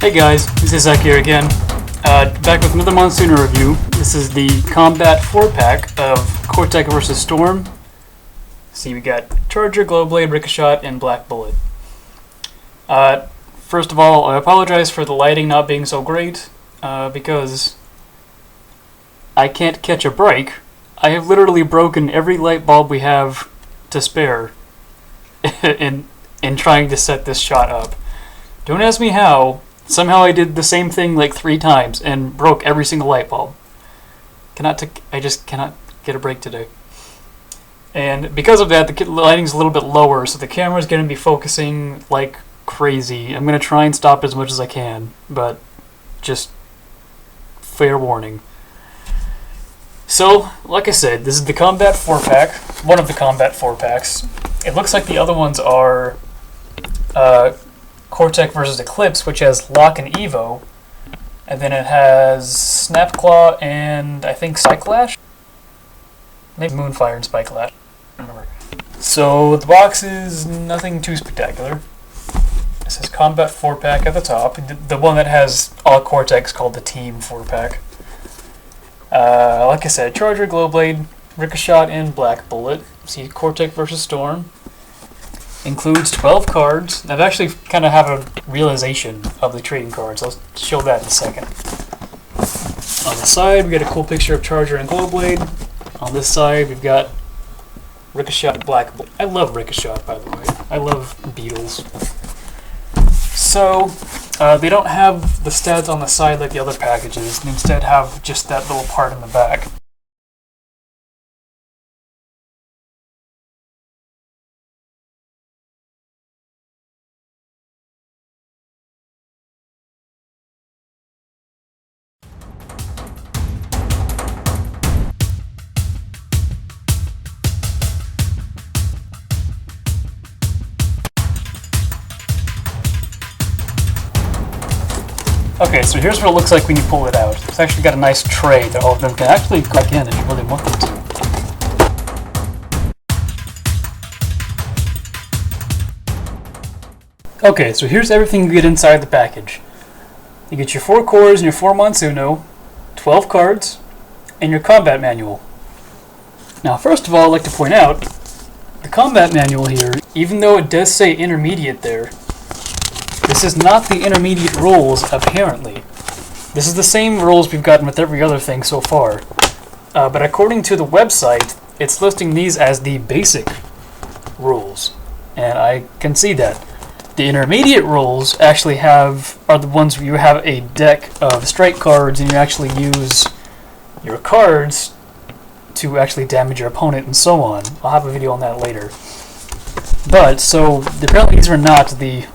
Hey guys, Zizzac here again. Back with another Monsuno review. This is the Combat 4-pack of Cortex vs. S.T.O.R.M. See, we got Charger, Glowblade, Ricochet, and Black Bullet. First of all, I apologize for the lighting not being so great, because I can't catch a break. I have literally broken every light bulb we have to spare in trying to set this shot up. Don't ask me how. Somehow I did the same thing like 3 times and broke every single light bulb. I just cannot get a break today. And because of that, the lighting's a little bit lower, so the camera's going to be focusing like crazy. I'm going to try and stop as much as I can, but just fair warning. So, like I said, this is the Combat 4-pack, one of the Combat 4-packs. It looks like the other ones are Cortex vs. Eclipse, which has Lock and Evo, and then it has Snapclaw and I think Spikelash? Maybe Moonfire and Spikelash. I don't remember. So the box is nothing too spectacular. It says Combat 4-pack at the top. The one that has all Cortex called the Team 4-pack. Like I said, Charger, Glowblade, Ricochet, and Black Bullet. See, Cortex vs. S.T.O.R.M. Includes 12 cards. I've actually kind of have a realization of the trading cards. I'll show that in a second. On the side, we get a cool picture of Charger and Glowblade. On this side, we've got Ricochet, Black Bullet. I love Ricochet, by the way. I love Beetles. So, they don't have the stats on the side like the other packages, and instead have just that little part in the back. Okay, so here's what it looks like when you pull it out. It's actually got a nice tray that all of them can actually go back in if you really want them to. Okay, so here's everything you get inside the package. You get your 4 cores and your 4 Monsuno, 12 cards, and your combat manual. Now, first of all, I'd like to point out, the combat manual here, even though it does say intermediate there, this is not the intermediate rules, apparently. This is the same rules we've gotten with every other thing so far. But according to the website, it's listing these as the basic rules. And I can see that. The intermediate rules actually are the ones where you have a deck of strike cards and you actually use your cards to actually damage your opponent and so on. I'll have a video on that later. But, so, apparently these are not the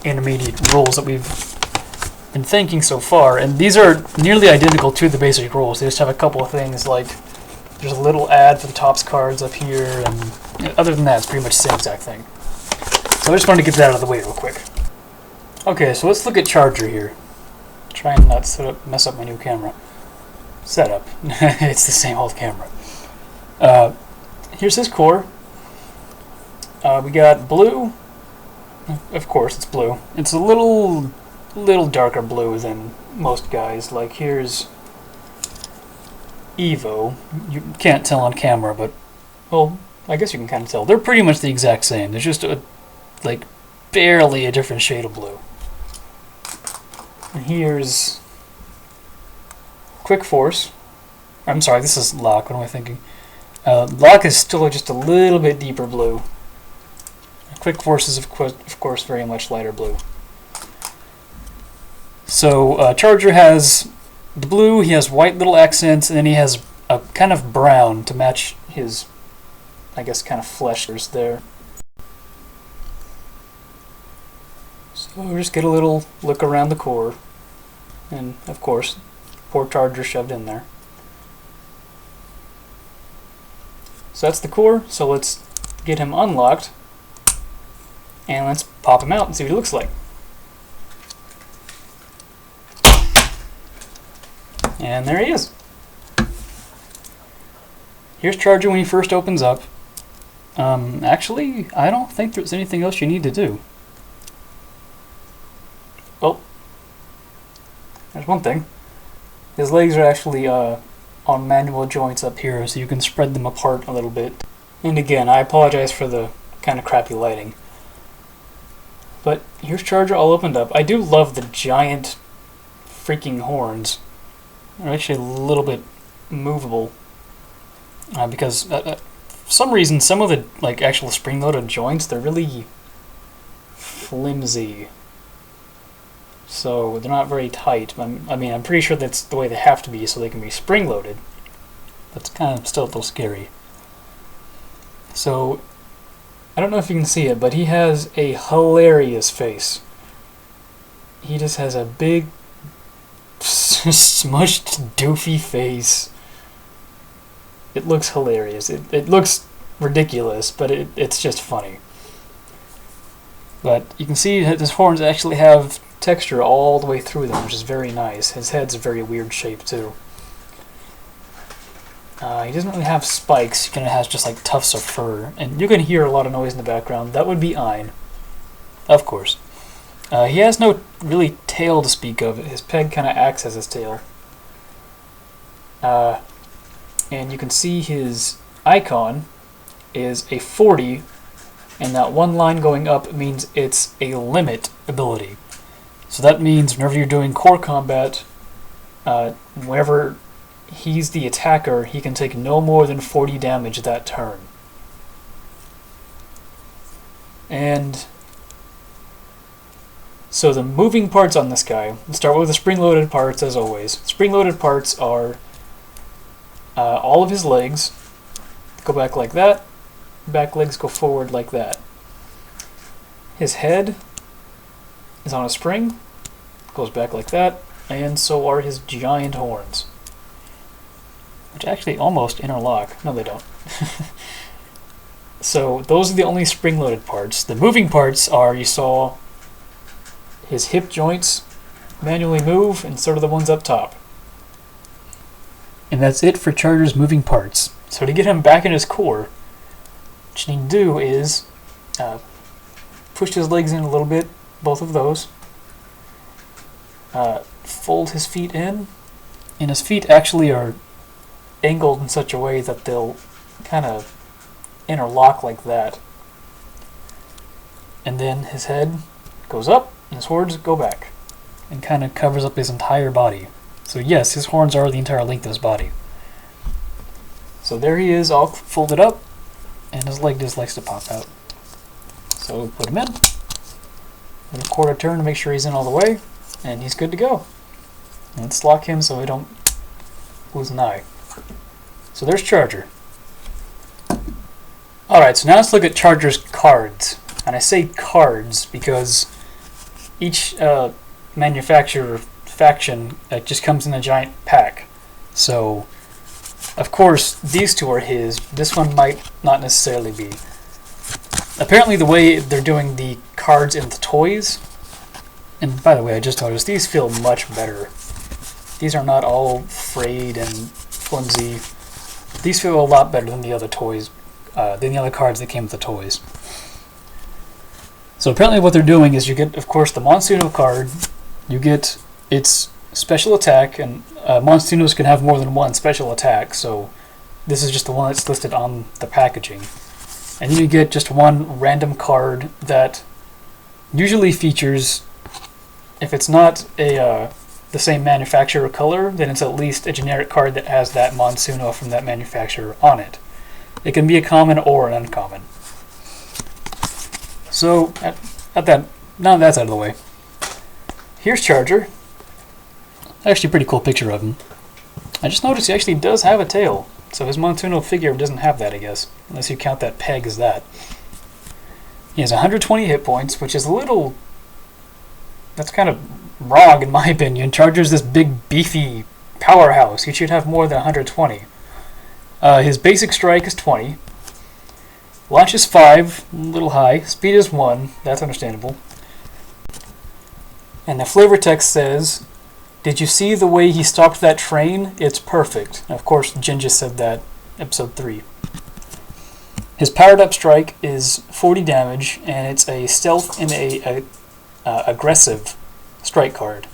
intermediate rules that we've been thinking so far, and these are nearly identical to the basic rules. They just have a couple of things like there's a little ad for the tops cards up here, and other than that, it's pretty much the same exact thing. So I just wanted to get that out of the way real quick. Okay, so let's look at Charger here. Try and not mess up my new camera setup. It's the same old camera. Here's his core. We got blue. Of course, it's blue. It's a little darker blue than most guys. Like, here's Evo. You can't tell on camera, but, well, I guess you can kind of tell. They're pretty much the exact same. There's just, like, barely a different shade of blue. And here's Quick Force. I'm sorry, this is Lock. What am I thinking? Lock is still just a little bit deeper blue. Quick Force is, of course, very much lighter blue. So, Charger has the blue, he has white little accents, and then he has a kind of brown to match his, I guess, kind of flesh there. So, we'll just get a little look around the core. And, of course, poor Charger shoved in there. So that's the core, so let's get him unlocked. And let's pop him out and see what he looks like. And there he is. Here's Charger when he first opens up. Actually, I don't think there's anything else you need to do. there's one thing. His legs are actually on manual joints up here, so you can spread them apart a little bit. And again, I apologize for the kind of crappy lighting. But here's Charger all opened up. I do love the giant freaking horns. They're actually a little bit movable. Because for some reason, some of the actual spring-loaded joints, they're really flimsy. So they're not very tight. I mean, I'm pretty sure that's the way they have to be so they can be spring-loaded. That's kind of still a little scary. So, I don't know if you can see it, but he has a hilarious face. He just has a big, smushed, doofy face. It looks hilarious. It looks ridiculous, but it's just funny. But you can see that his horns actually have texture all the way through them, which is very nice. His head's a very weird shape, too. He doesn't really have spikes. He kind of has just tufts of fur. And you can hear a lot of noise in the background. That would be Ein, of course. He has no really tail to speak of. His peg kind of acts as his tail. And you can see his icon is a 40, and that one line going up means it's a limit ability. So that means whenever you're doing core combat, whenever he's the attacker, he can take no more than 40 damage that turn. And so the moving parts on this guy, let's start with the spring-loaded parts as always. Spring-loaded parts are all of his legs go back like that, back legs go forward like that. His head is on a spring, goes back like that, and so are his giant horns, which actually almost interlock. No, they don't. So those are the only spring-loaded parts. The moving parts are, you saw his hip joints manually move, and so do the ones up top. And that's it for Charger's moving parts. So to get him back in his core, what you need to do is push his legs in a little bit, both of those. Fold his feet in, and his feet actually are angled in such a way that they'll kind of interlock like that. And then his head goes up, and his horns go back, and kind of covers up his entire body. So yes, his horns are the entire length of his body. So there he is, all folded up, and his leg just likes to pop out. So put him in, and a quarter turn to make sure he's in all the way, and he's good to go. Let's lock him so we don't lose an eye. So there's Charger. Alright, so now let's look at Charger's cards. And I say cards because each manufacturer faction just comes in a giant pack. So, of course, these two are his. This one might not necessarily be. Apparently the way they're doing the cards in the toys, and by the way, I just noticed these feel much better. These are not all frayed and flimsy. These feel a lot better than the other toys, than the other cards that came with the toys. So apparently what they're doing is you get, of course, the Monsuno card, you get its special attack, and Monsunos can have more than one special attack, so this is just the one that's listed on the packaging. And then you get just one random card that usually features, if it's not the same manufacturer color, then it's at least a generic card that has that Monsuno from that manufacturer on it. It can be a common or an uncommon. So, now that's out of the way. Here's Charger. Actually a pretty cool picture of him. I just noticed he actually does have a tail. So his Monsuno figure doesn't have that, I guess. Unless you count that peg as that. He has 120 hit points, which is a little... That's kind of wrong in my opinion. Charger's this big, beefy powerhouse. He should have more than 120. His basic strike is 20. Launch is 5, a little high. Speed is 1, that's understandable. And the flavor text says, "Did you see the way he stopped that train? It's perfect." And of course, Jin just said that, episode 3. His powered up strike is 40 damage, and it's a stealth and a aggressive strike card.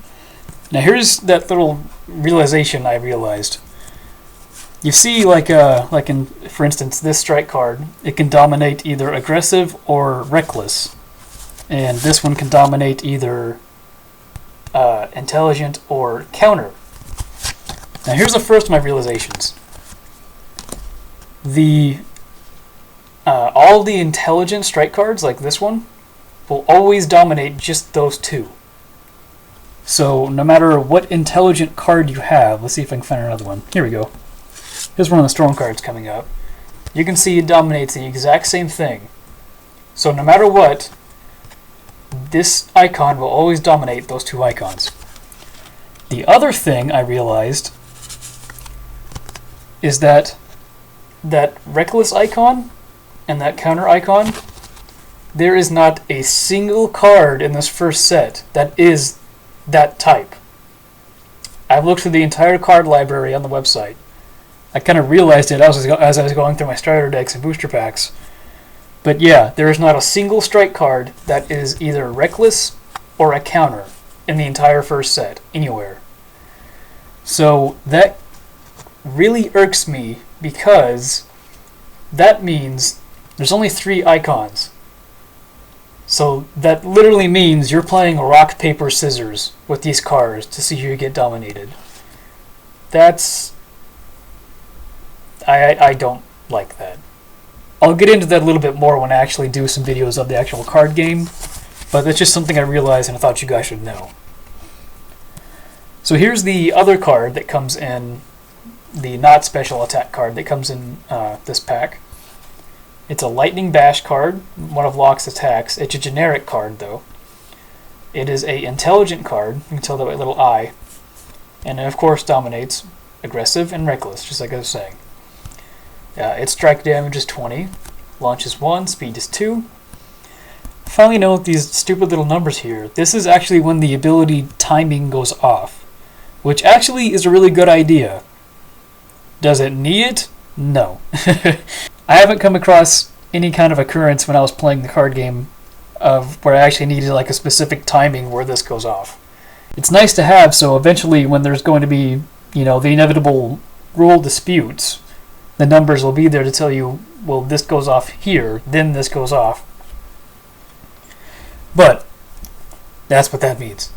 Now here's that little realization I realized. You see, like in, for instance, this strike card, it can dominate either aggressive or reckless, and this one can dominate either intelligent or counter. Now here's the first of my realizations. All the intelligent strike cards, like this one, will always dominate just those two. So no matter what intelligent card you have, let's see if I can find another one. Here we go. Here's one of the storm cards coming up. You can see it dominates the exact same thing. So no matter what, this icon will always dominate those two icons. The other thing I realized is that reckless icon and that counter icon, there is not a single card in this first set that is that type. I've looked through the entire card library on the website. I kind of realized it as I was going through my starter decks and booster packs. But yeah, there is not a single strike card that is either reckless or a counter in the entire first set, anywhere. So that really irks me, because that means there's only 3 icons. So that literally means you're playing rock, paper, scissors with these cards to see who you get dominated. That's... I don't like that. I'll get into that a little bit more when I actually do some videos of the actual card game, but that's just something I realized and I thought you guys should know. So here's the other card that comes in, the not special attack card that comes in this pack. It's a Lightning Bash card, one of Locke's attacks. It's a generic card, though. It is a intelligent card, you can tell that by little eye, and it of course dominates aggressive and reckless, just like I was saying. Its strike damage is 20, launch is 1, speed is 2. Finally note these stupid little numbers here. This is actually when the ability timing goes off, which actually is a really good idea. Does it need it? No. I haven't come across any kind of occurrence when I was playing the card game of where I actually needed like a specific timing where this goes off. It's nice to have, so eventually when there's going to be, you know, the inevitable rule disputes, the numbers will be there to tell you, well, this goes off here, then this goes off. But that's what that means.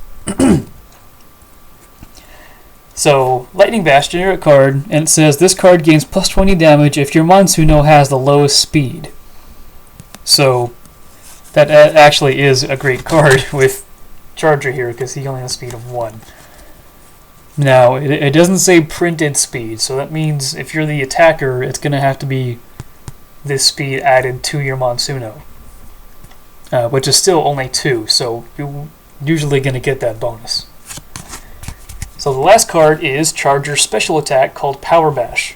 So, Lightning Bash, generic card, and it says this card gains plus 20 damage if your Monsuno has the lowest speed. So, that actually is a great card with Charger here, because he only has a speed of 1. Now, it doesn't say printed speed, so that means if you're the attacker, it's going to have to be this speed added to your Monsuno, which is still only 2, so you're usually going to get that bonus. So the last card is Charger's special attack called Power Bash.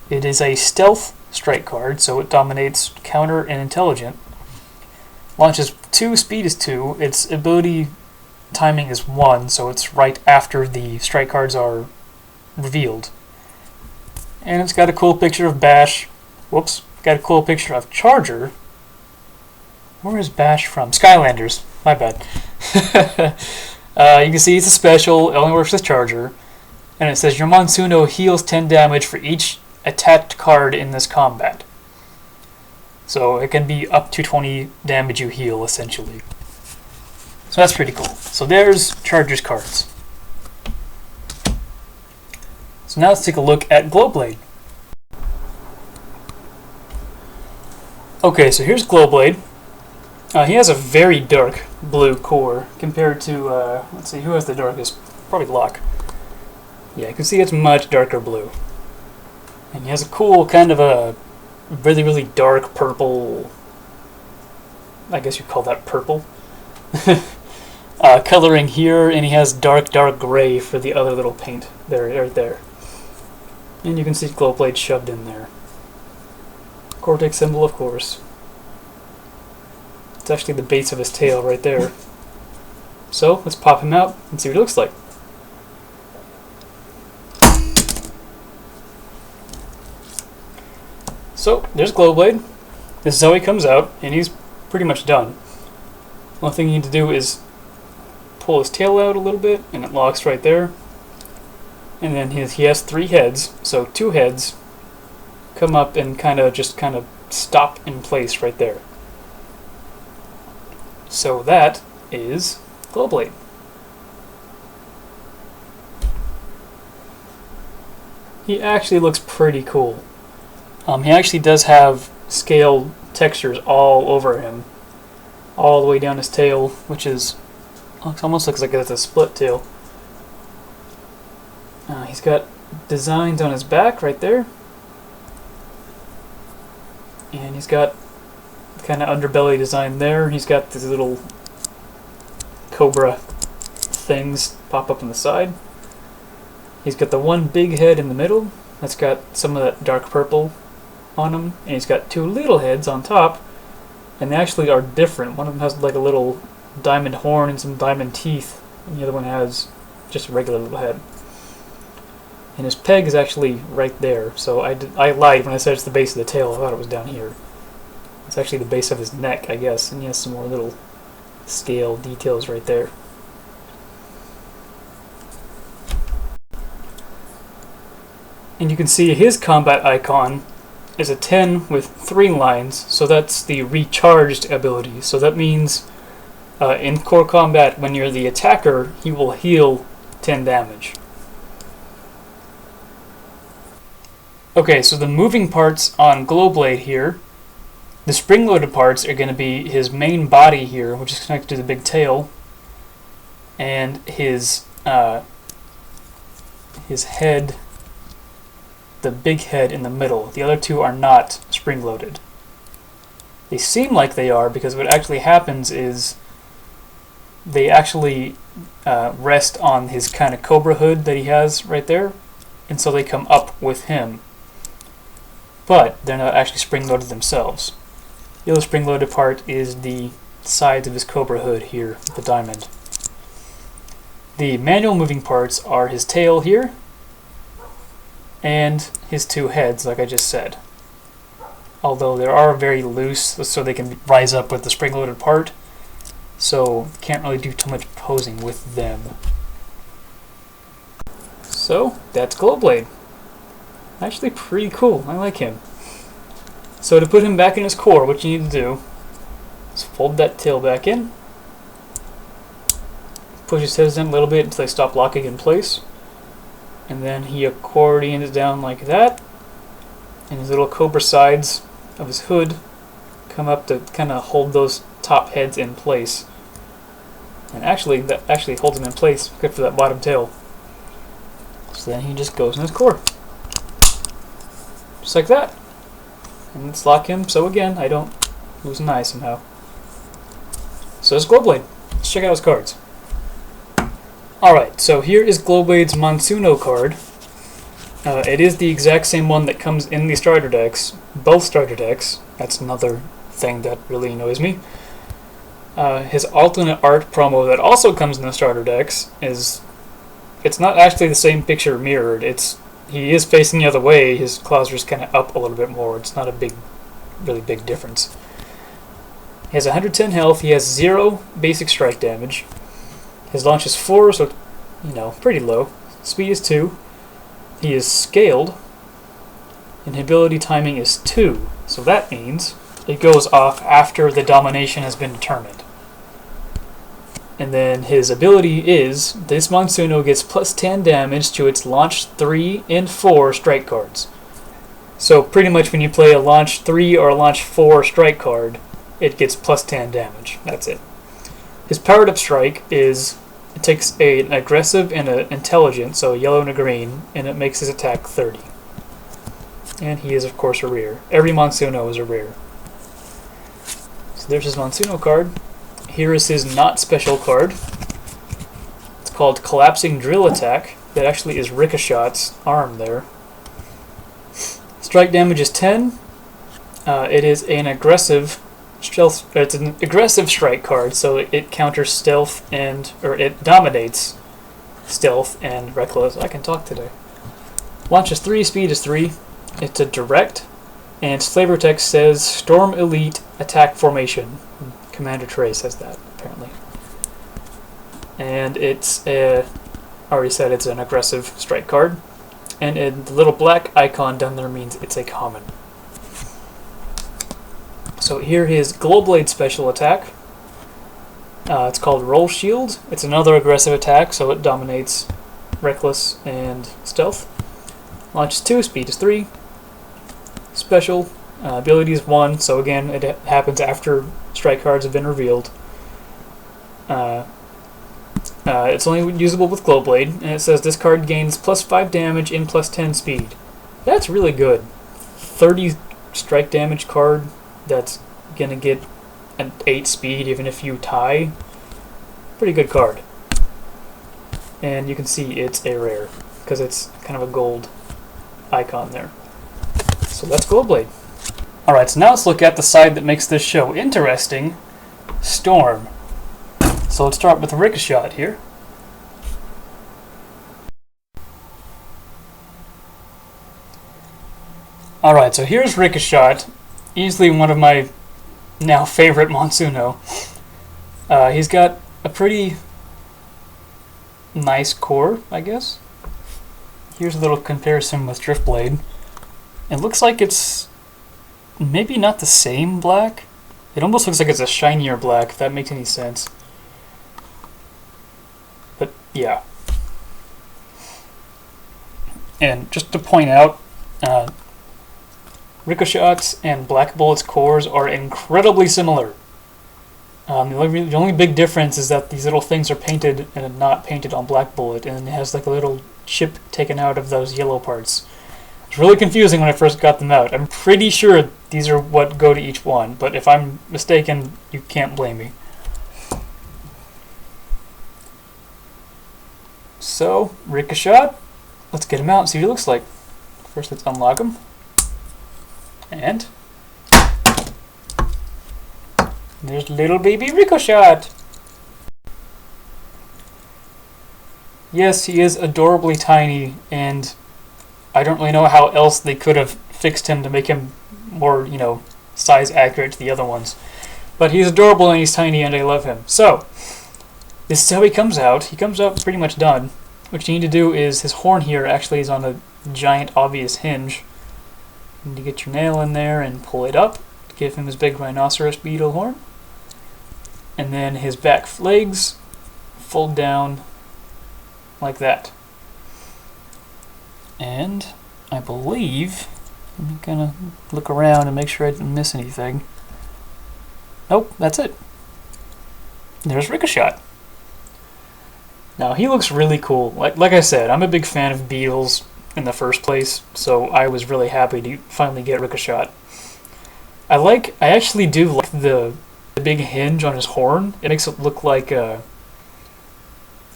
It is a stealth strike card, so it dominates counter and intelligent. Launches 2, speed is 2, its ability timing is 1, so it's right after the strike cards are revealed. And it's got a cool picture of Bash. Whoops, got a cool picture of Charger. Where is Bash from? Skylanders, my bad. You can see it's a special, it only works with Charger. And it says your Monsuno heals 10 damage for each attacked card in this combat. So it can be up to 20 damage you heal, essentially. So that's pretty cool. So there's Charger's cards. So now let's take a look at Glowblade. Okay, so here's Glowblade. He has a very dark blue core compared to, let's see, who has the darkest? Probably Locke. Yeah, you can see it's much darker blue. And he has a cool kind of a really, really dark purple, I guess you'd call that purple, coloring here, and he has dark, dark gray for the other little paint there, right there. And you can see Glowblade shoved in there. Cortex symbol, of course. It's actually the base of his tail right there. So, let's pop him out and see what he looks like. So, there's Glowblade. This is how he comes out, and he's pretty much done. One thing you need to do is pull his tail out a little bit, and it locks right there. And then he has 3 heads, so 2 heads come up and kind of stop in place right there. So that is Glowblade. He actually looks pretty cool. He actually does have scaled textures all over him, all the way down his tail, which is almost looks like it's a split tail. He's got designs on his back right there, and he's got kind of underbelly design there. He's got these little cobra things pop up on the side. He's got the one big head in the middle that's got some of that dark purple on him, and he's got 2 little heads on top, and they actually are different. One of them has like a little diamond horn and some diamond teeth, and the other one has just a regular little head. And his peg is actually right there, so I lied when I said it's the base of the tail. I thought it was down here. It's actually the base of his neck, I guess, and he has some more little scale details right there. And you can see his combat icon is a 10 with 3 lines, so that's the recharged ability. So that means in core combat, when you're the attacker, he will heal 10 damage. Okay, so the moving parts on Glowblade here, the spring-loaded parts are going to be his main body here, which is connected to the big tail, and his head, the big head in the middle. The other 2 are not spring-loaded. They seem like they are, because what actually happens is they actually rest on his kind of cobra hood that he has right there, and so they come up with him. But they're not actually spring-loaded themselves. The other spring-loaded part is the sides of his cobra hood here, with the diamond. The manual moving parts are his tail here, and his 2 heads, like I just said. Although they are very loose, so they can rise up with the spring-loaded part, so can't really do too much posing with them. So, that's Glowblade. Actually pretty cool. I like him. So to put him back in his core, what you need to do is fold that tail back in, push his heads in a little bit until they stop locking in place, and then he accordions down like that, and his little cobra sides of his hood come up to kind of hold those top heads in place. And actually, that actually holds him in place, except for that bottom tail. So then he just goes in his core. Just like that. And let's lock him, so again, I don't lose an eye somehow. So it's Glowblade. Let's check out his cards. Alright, so here is Glo-Blades Monsuno card. It is the exact same one that comes in the starter decks, both starter decks. That's another thing that really annoys me. His alternate art promo that also comes in the starter decks is, it's not actually the same picture mirrored. He is facing the other way. His claws are just kind of up a little bit more. It's not a really big difference. He has 110 health. He has 0 basic strike damage. His launch is 4, so pretty low. Speed is 2. He is scaled, and ability timing is 2. So that means it goes off after the domination has been determined. And then his ability is, this Monsuno gets plus 10 damage to its launch 3 and 4 strike cards. So pretty much when you play a launch 3 or a launch 4 strike card, it gets plus 10 damage. That's it. His powered up strike is, it takes an aggressive and an intelligent, so a yellow and a green, and it makes his attack 30. And he is of course a rare. Every Monsuno is a rare. So there's his Monsuno card. Here is his not special card. It's called Collapsing Drill Attack. That actually is Ricochet's arm there. Strike damage is 10. It is an aggressive stealth. It's an aggressive strike card, so it counters stealth or it dominates stealth and reckless. I can talk today. Launch is 3. Speed is 3. It's a direct, and its flavor text says Storm Elite Attack Formation. Commander Trey says that, apparently. and it's a, already said it's an aggressive strike card, and the little black icon down there means it's a common. So here his Glowblade special attack. It's called Roll Shield. It's another aggressive attack, so it dominates Reckless and Stealth. Launch is 2, speed is 3. Special, ability is 1, so again, it happens after strike cards have been revealed. It's only usable with Glowblade, and it says this card gains +5 damage and +10 speed. That's really good. 30 strike damage card that's gonna get an 8 speed even if you tie. Pretty good card. And you can see it's a rare, because it's kind of a gold icon there. So that's Glowblade. Alright, so now let's look at the side that makes this show interesting, S.T.O.R.M. So let's start with Ricochet here. Alright, so here's Ricochet, easily one of my now favorite Monsuno. He's got a pretty nice core, I guess. Here's a little comparison with Driftblade. It looks like it's maybe not the same black. It almost looks like it's a shinier black, if that makes any sense. But yeah. And just to point out, Ricochet's and Black Bullet's cores are incredibly similar. The only big difference is that these little things are painted and not painted on Black Bullet, and it has like a little chip taken out of those yellow parts. It's really confusing when I first got them out. I'm pretty sure these are what go to each one, but if I'm mistaken, you can't blame me. So, Ricochet, let's get him out and see what he looks like. First, let's unlock him. And there's little baby Ricochet. Yes, he is adorably tiny, and I don't really know how else they could have fixed him to make him more, size accurate to the other ones. But he's adorable and he's tiny and I love him. So, this is how he comes out. He comes out pretty much done. What you need to do is, his horn here actually is on a giant obvious hinge. You need to get your nail in there and pull it up to give him his big rhinoceros beetle horn. And then his back legs fold down like that. And I believe, I'm gonna look around and make sure I didn't miss anything. Nope, that's it. There's Ricochet. Now he looks really cool. Like I said, I'm a big fan of beetles in the first place, so I was really happy to finally get Ricochet. I actually do like the big hinge on his horn. It makes it look like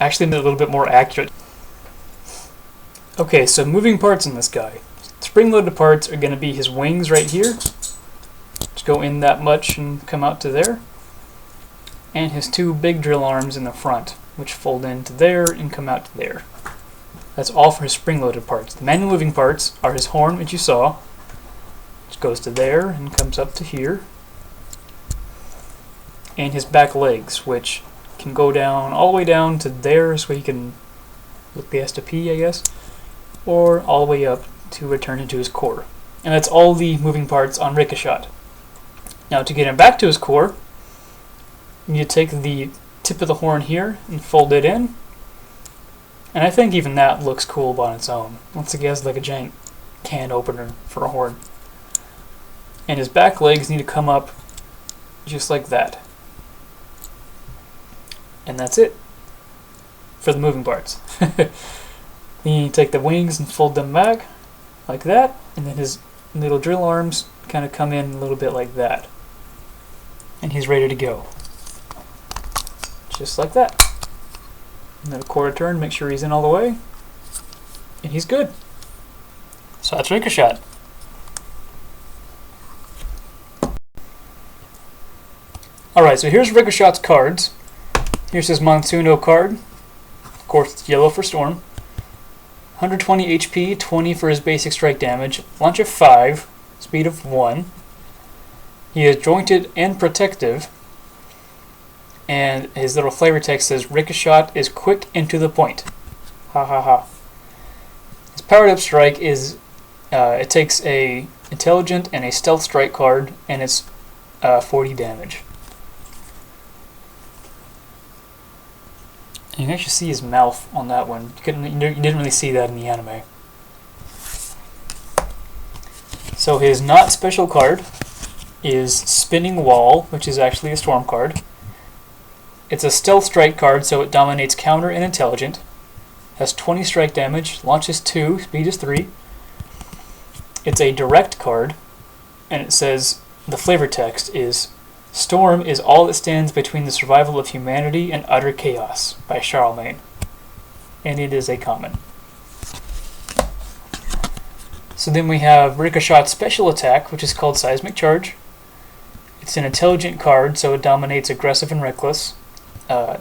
actually a little bit more accurate. Okay, so moving parts in this guy. Spring-loaded parts are going to be his wings right here. Just go in that much and come out to there. And his 2 big drill arms in the front, which fold into there and come out to there. That's all for his spring-loaded parts. The manual moving parts are his horn, which you saw, which goes to there and comes up to here. And his back legs, which can go down all the way down to there, so he can look the S to P, I guess, or all the way up to return into his core. And that's all the moving parts on Ricochet. Now to get him back to his core, you take the tip of the horn here and fold it in. And I think even that looks cool on its own. Looks like he has like a giant can opener for a horn. And his back legs need to come up just like that. And that's it for the moving parts. Then you take the wings and fold them back like that, and then his little drill arms kind of come in a little bit like that. And he's ready to go. Just like that. And then a quarter turn, make sure he's in all the way. And he's good. So that's Ricochet. Alright, so here's Ricochet's cards. Here's his Monsuno card. Of course, it's yellow for S.T.O.R.M. 120 HP, 20 for his basic strike damage, launch of 5, speed of 1. He is jointed and protective. and his little flavor text says, Ricochet is quick and to the point. Ha ha ha. His powered up strike is, it takes a intelligent and a stealth strike card, and it's 40 damage. And you can actually see his mouth on that one. You didn't really see that in the anime. So his not special card is Spinning Wall, which is actually a S.T.O.R.M card. It's a stealth strike card, so it dominates counter and intelligent. Has 20 strike damage, launches 2, speed is 3. It's a direct card, and it says, the flavor text is, S.T.O.R.M is all that stands between the survival of humanity and utter chaos, by Charlemagne. And it is a common. So then we have Ricochet's special attack, which is called Seismic Charge. It's an intelligent card, so it dominates aggressive and reckless.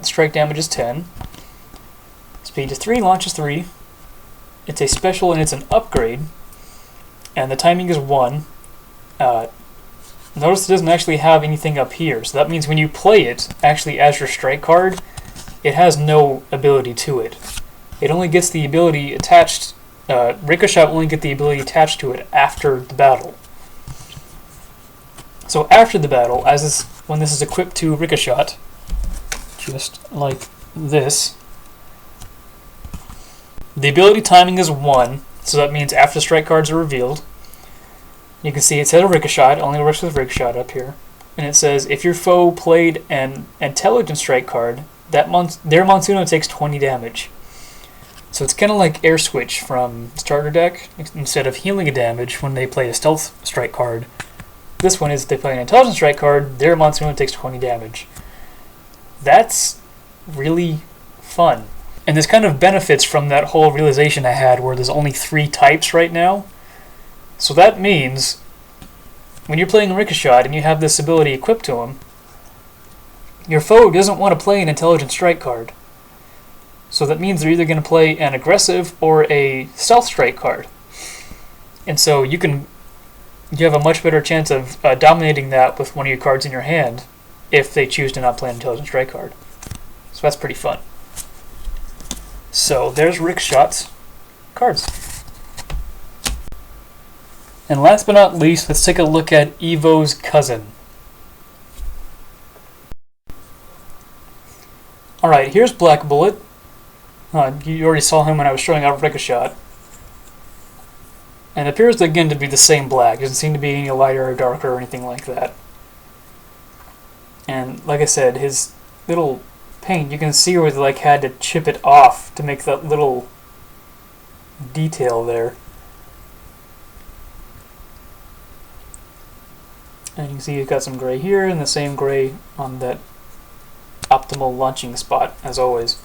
Strike damage is 10. Speed is 3, launch is 3. It's a special and it's an upgrade. And the timing is 1. Notice it doesn't actually have anything up here, so that means when you play it, actually as your strike card, it has no ability to it. It only gets the ability attached, Ricochet will only get the ability attached to it after the battle. So after the battle, when this is equipped to Ricochet, just like this, the ability timing is 1, so that means after strike cards are revealed. You can see it said a Ricochet, it only works with Ricochet up here. And it says, if your foe played an intelligent strike card, their Monsuno takes 20 damage. So it's kind of like Air Switch from Starter Deck. Instead of healing a damage when they play a stealth strike card, this one is they play an intelligent strike card, their Monsuno takes 20 damage. That's really fun. And this kind of benefits from that whole realization I had where there's only 3 types right now. So that means when you're playing Ricochet and you have this ability equipped to him, your foe doesn't want to play an intelligent strike card. So that means they're either going to play an aggressive or a stealth strike card. And so you have a much better chance of dominating that with one of your cards in your hand if they choose to not play an intelligent strike card. So that's pretty fun. So there's Ricochet's cards. And last but not least, let's take a look at Evo's cousin. Alright, here's Black Bullet. You already saw him when I was showing out Ricochet. And it appears again to be the same black. It doesn't seem to be any lighter or darker or anything like that. And like I said, his little paint, you can see where they had to chip it off to make that little detail there. And you can see he's got some gray here and the same gray on that optimal launching spot, as always.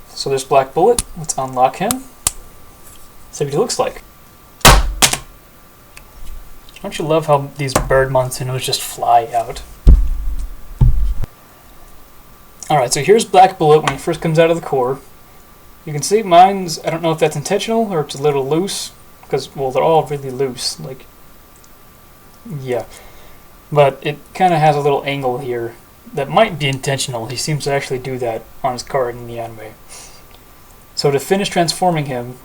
So there's Black Bullet. Let's unlock him. See what he looks like. Don't you love how these bird Monsunos just fly out? Alright, so here's Black Bullet when he first comes out of the core. You can see mine's, I don't know if that's intentional or it's a little loose, because, well, they're all really loose. Yeah, but it kind of has a little angle here that might be intentional. He seems to actually do that on his card in the anime. So to finish transforming him,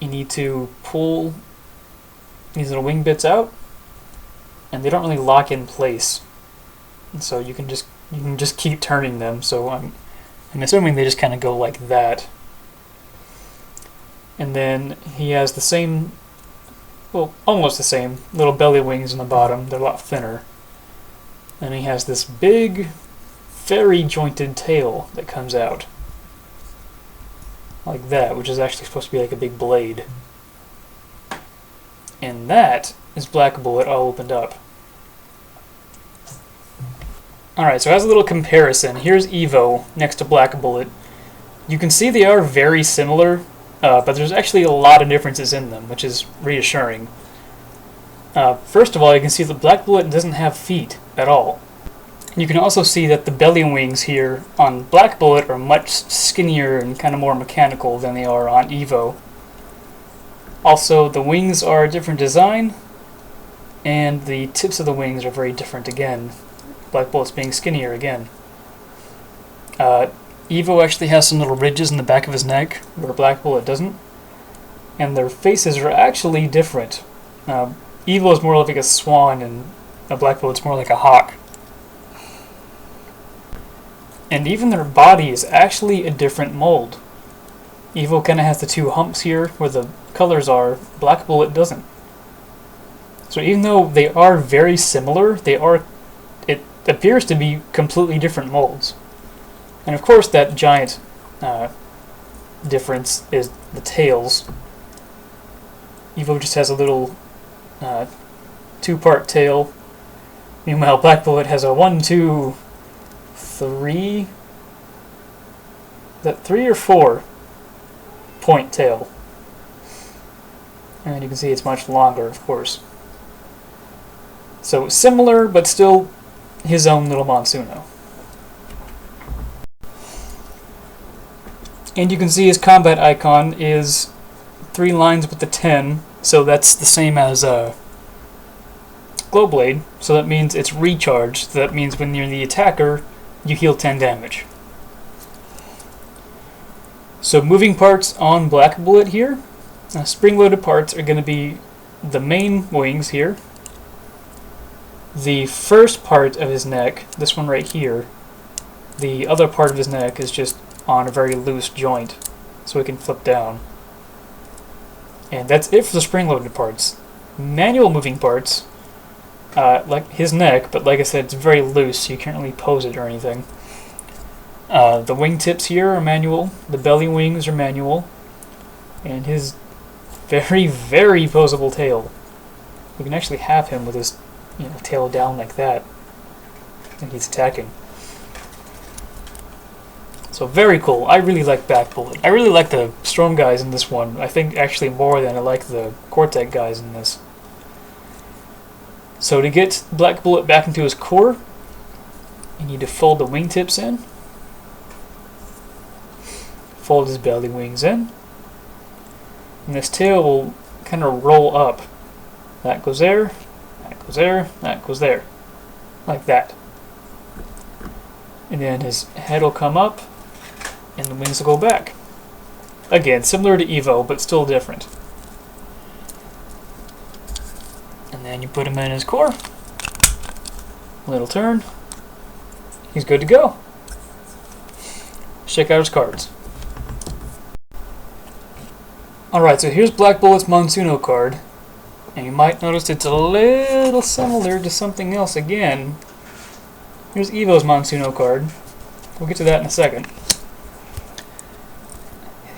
you need to pull these little wing bits out, and they don't really lock in place. And so you can just keep turning them. So I'm assuming they just kind of go like that. And then he has the same, well, almost the same little belly wings on the bottom. They're a lot thinner. And he has this big, very jointed tail that comes out. Like that, which is actually supposed to be like a big blade. And that is Black Bullet all opened up. Alright, so as a little comparison, here's Evo next to Black Bullet. You can see they are very similar, but there's actually a lot of differences in them, which is reassuring. First of all, you can see that Black Bullet doesn't have feet at all. You can also see that the belly wings here on Black Bullet are much skinnier and kind of more mechanical than they are on Evo. Also, the wings are a different design, and the tips of the wings are very different again. Black Bullet's being skinnier again. Evo actually has some little ridges in the back of his neck, where Black Bullet doesn't. And their faces are actually different. Evo is more like a swan, and Black Bullet's more like a hawk. And even their body is actually a different mold. Evo kind of has the two humps here where the colors are. Black Bullet doesn't. So even though they are very similar, it appears to be completely different molds. And of course that giant difference is the tails. Evo just has a little two-part tail. Meanwhile, Black Bullet has a 1, 2, 3... Is that 3 or 4 point tail? And you can see it's much longer, of course. So similar, but still his own little Monsuno. And you can see his combat icon is 3 lines with the 10, so that's the same as Glowblade, so that means it's recharged. So that means when you're the attacker, you heal 10 damage. So moving parts on Black Bullet here, spring-loaded parts are going to be the main wings here, the first part of his neck, this one right here. The other part of his neck is just on a very loose joint, so it can flip down. And that's it for the spring-loaded parts. Manual moving parts, like his neck, but like I said, it's very loose, so you can't really pose it or anything. The wingtips here are manual, the belly wings are manual, and his very, very poseable tail. You can actually have him with his tail down like that, and he's attacking. So very cool. I really like Black Bullet. I really like the S.T.O.R.M guys in this one. I think actually more than I like the Cortec guys in this. So to get Black Bullet back into his core, you need to fold the wingtips in, fold his belly wings in, and this tail will kind of roll up. That goes there, that goes there, that goes there, like that. And then his head will come up, and the wings will go back. Again, similar to Evo, but still different. And then you put him in his core. Little turn. He's good to go. Check out his cards. Alright, so here's Black Bullet's Monsuno card. And you might notice it's a little similar to something else again. Here's Evo's Monsuno card. We'll get to that in a second.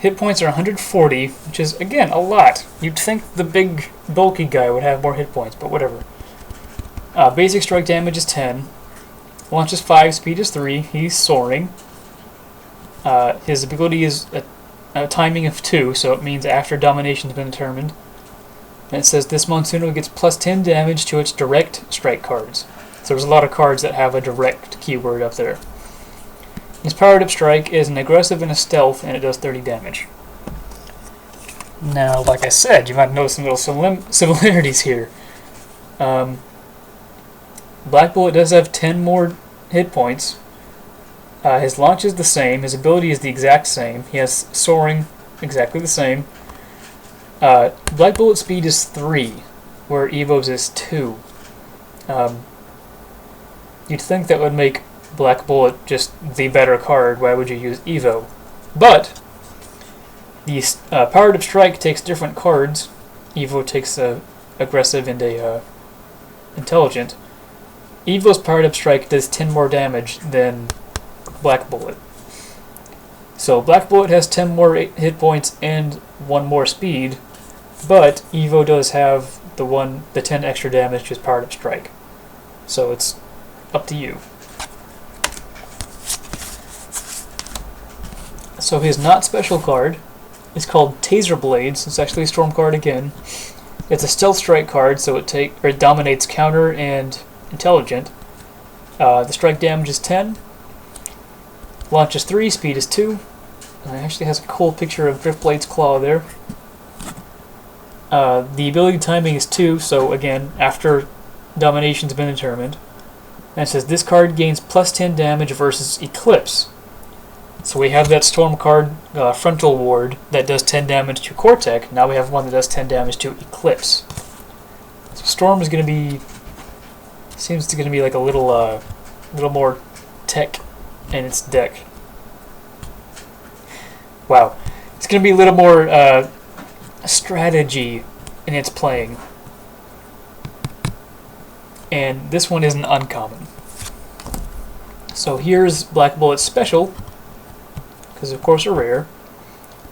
Hit points are 140, which is, again, a lot. You'd think the big, bulky guy would have more hit points, but whatever. Basic strike damage is 10. Launch is 5, speed is 3. He's soaring. His ability is a timing of 2, so it means after domination has been determined. And it says this Monsuno gets plus 10 damage to its direct strike cards. So there's a lot of cards that have a direct keyword up there. His powered up strike is an aggressive and a stealth, and it does 30 damage. Now, like I said, you might notice some little similarities here. Black Bullet does have 10 more hit points. His launch is the same. His ability is the exact same. He has soaring, exactly the same. Black Bullet speed is 3, where Evo's is 2. You'd think that would make Black Bullet just the better card. Why would you use Evo? But the powered up strike takes different cards. Evo takes aggressive and a intelligent. Evo's powered up strike does 10 more damage than Black Bullet. So Black Bullet has 10 more hit points and 1 more speed, but Evo does have the 10 extra damage to his powered up strike. So it's up to you. So his not special card is called Taser Blades. It's actually a S.T.O.R.M card again. It's a stealth strike card, so it dominates counter and intelligent. The strike damage is 10. Launch is 3, speed is 2. It actually has a cool picture of Driftblade's claw there. The ability timing is 2, so again, after domination's been determined. And it says this card gains plus 10 damage versus Eclipse. So we have that Storm card, Frontal Ward, that does 10 damage to Cortec. Now we have one that does 10 damage to Eclipse. So Storm is going to be, seems to going to be like a little more tech in its deck. Wow, it's going to be a little more strategy in its playing. And this one isn't uncommon. So here's Black Bullet's special, because of course they're rare.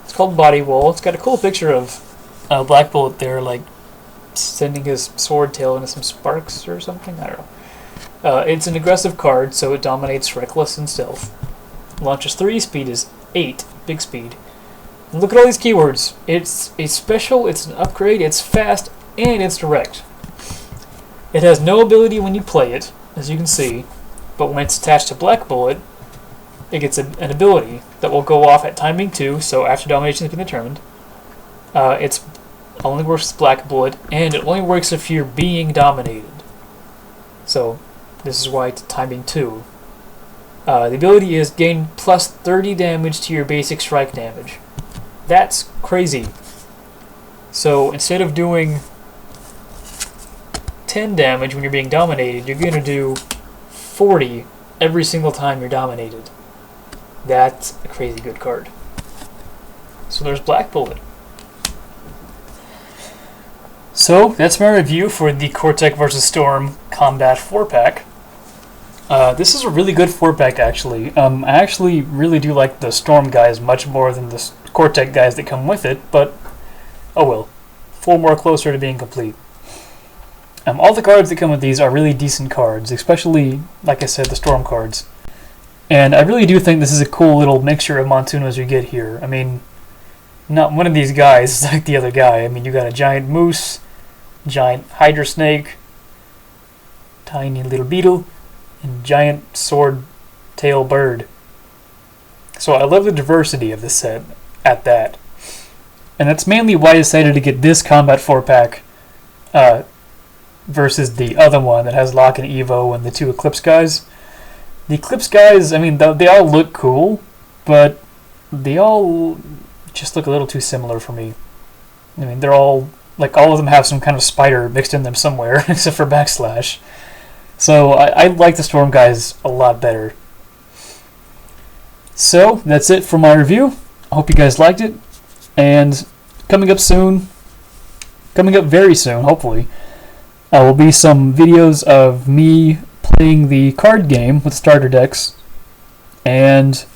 It's called Body Wall. It's got a cool picture of Black Bullet there, like sending his sword tail into some sparks or something. I don't know. It's an aggressive card, so it dominates Reckless and Stealth. Launches 3, speed is 8, big speed. And look at all these keywords. It's a special, it's an upgrade, it's fast, and it's direct. It has no ability when you play it, as you can see, but when it's attached to Black Bullet, it gets an ability that will go off at timing 2, so after domination has been determined. It only works with Black Bullet, and it only works if you're being dominated. So, this is why it's timing 2. The ability is gain plus 30 damage to your basic strike damage. That's crazy. So, instead of doing 10 damage when you're being dominated, you're going to do 40 every single time you're dominated. That's a crazy good card. So there's Black Bullet. So that's my review for the Cortec vs. Storm Combat 4-pack. This is a really good 4-pack actually. I actually really do like the Storm guys much more than the Cortec guys that come with it, but oh well. 4 more closer to being complete. All the cards that come with these are really decent cards, especially, like I said, the Storm cards. And I really do think this is a cool little mixture of Monsunos you get here. I mean, not one of these guys is like the other guy. I mean, you got a giant moose, giant hydra snake, tiny little beetle, and giant sword tail bird. So I love the diversity of this set at that. And that's mainly why I decided to get this Combat 4-pack versus the other one that has Locke and Evo and the 2 Eclipse guys. The Eclipse guys, I mean, they all look cool, but they all just look a little too similar for me. I mean, they're all, like, all of them have some kind of spider mixed in them somewhere, except for Backslash. So I like the Storm guys a lot better. So, that's it for my review. I hope you guys liked it. And coming up very soon, hopefully, will be some videos of me playing the card game with starter decks, and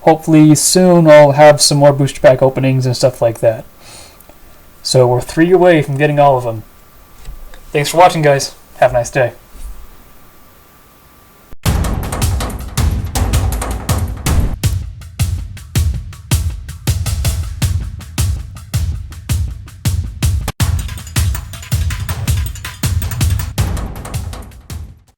hopefully soon I'll have some more booster pack openings and stuff like that. So we're 3 away from getting all of them. Thanks for watching, guys. Have a nice day.